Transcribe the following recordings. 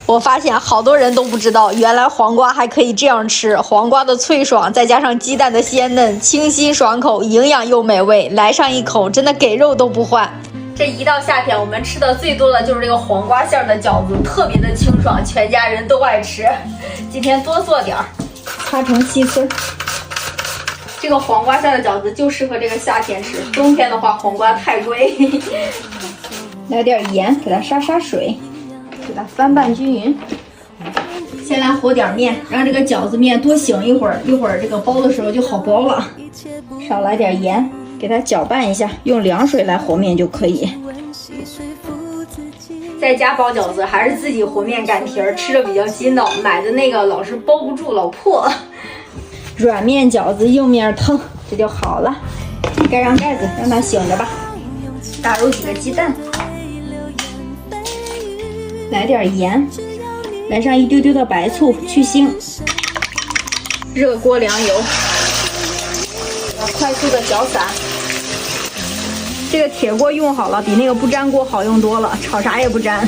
我发现好多人都不知道，原来黄瓜还可以这样吃。黄瓜的脆爽，再加上鸡蛋的鲜嫩，清新爽口，营养又美味。来上一口，真的给肉都不换。这一到夏天，我们吃的最多的就是这个黄瓜馅的饺子，特别的清爽，全家人都爱吃。今天多做点儿，擦成细丝。这个黄瓜馅的饺子就适合这个夏天吃，冬天的话黄瓜太贵。来点盐，给它杀杀水。给它翻拌均匀，先来和点面，让这个饺子面多醒一会儿，一会儿这个包的时候就好包了。少来点盐，给它搅拌一下，用凉水来和面就可以。在家包饺子还是自己和面擀皮儿，吃着比较筋道，买的那个老是包不住，老破。软面饺子硬面腾，这就好了。盖上盖子，让它醒着吧。打入几个鸡蛋。来点盐，来上一丢丢的白醋去腥。热锅凉油，快速的搅散。这个铁锅用好了，比那个不粘锅好用多了，炒啥也不粘。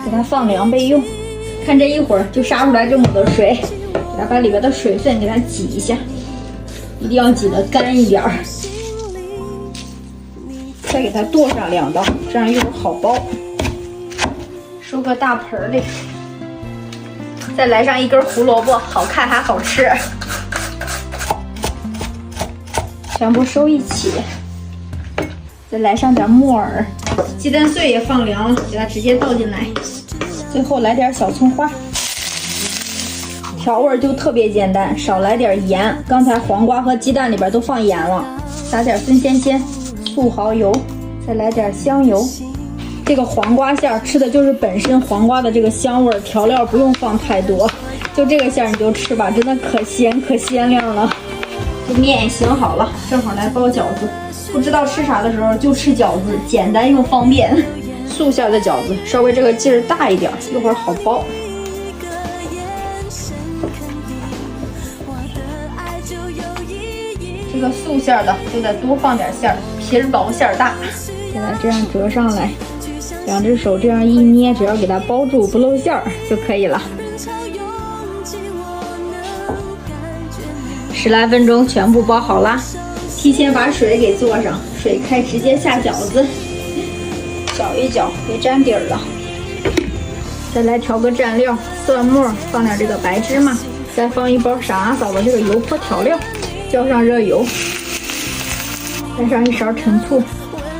给它放凉备用。看这一会儿就杀出来这么多水，给它把里边的水分给它挤一下，一定要挤得干一点儿。再给它剁上2刀，这样一会儿好包。收个大盆里，再来上一根胡萝卜，好看还好吃。全部收一起，再来上点木耳，鸡蛋碎也放凉了，给它直接倒进来。最后来点小葱花，调味就特别简单，少来点盐。刚才黄瓜和鸡蛋里边都放盐了，撒点孙鲜鲜、素蚝油，再来点香油。这个黄瓜馅吃的就是本身黄瓜的这个香味儿，调料不用放太多，就这个馅你就吃吧，真的可鲜可鲜亮了。这面也醒好了，正好来包饺子。不知道吃啥的时候就吃饺子，简单又方便。素馅的饺子稍微这个劲儿大一点，一会儿好包。这个素馅的就得多放点馅儿，皮儿薄馅儿大，给它这样折上来。2只手这样一捏，只要给它包住不露馅儿就可以了。10来分钟全部包好啦。提前把水给做上，水开直接下饺子，搅一搅，别粘底儿了。再来调个蘸料，蒜末，放点这个白芝麻，再放一包傻嫂的这个油泼调料，浇上热油，再上1勺陈醋。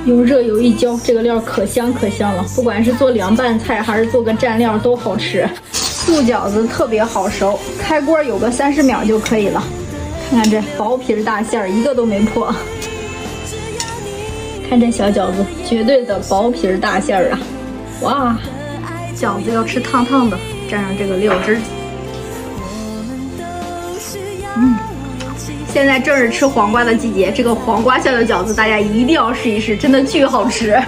用热油一浇，这个料可香可香了，不管是做凉拌菜还是做个蘸料都好吃。素饺子特别好熟，开锅有个30秒就可以了。看看这薄皮大馅儿，一个都没破。看这小饺子，绝对的薄皮大馅儿啊！哇，饺子要吃烫烫的，蘸上这个料汁。现在正是吃黄瓜的季节，这个黄瓜馅的饺子大家一定要试一试，真的巨好吃。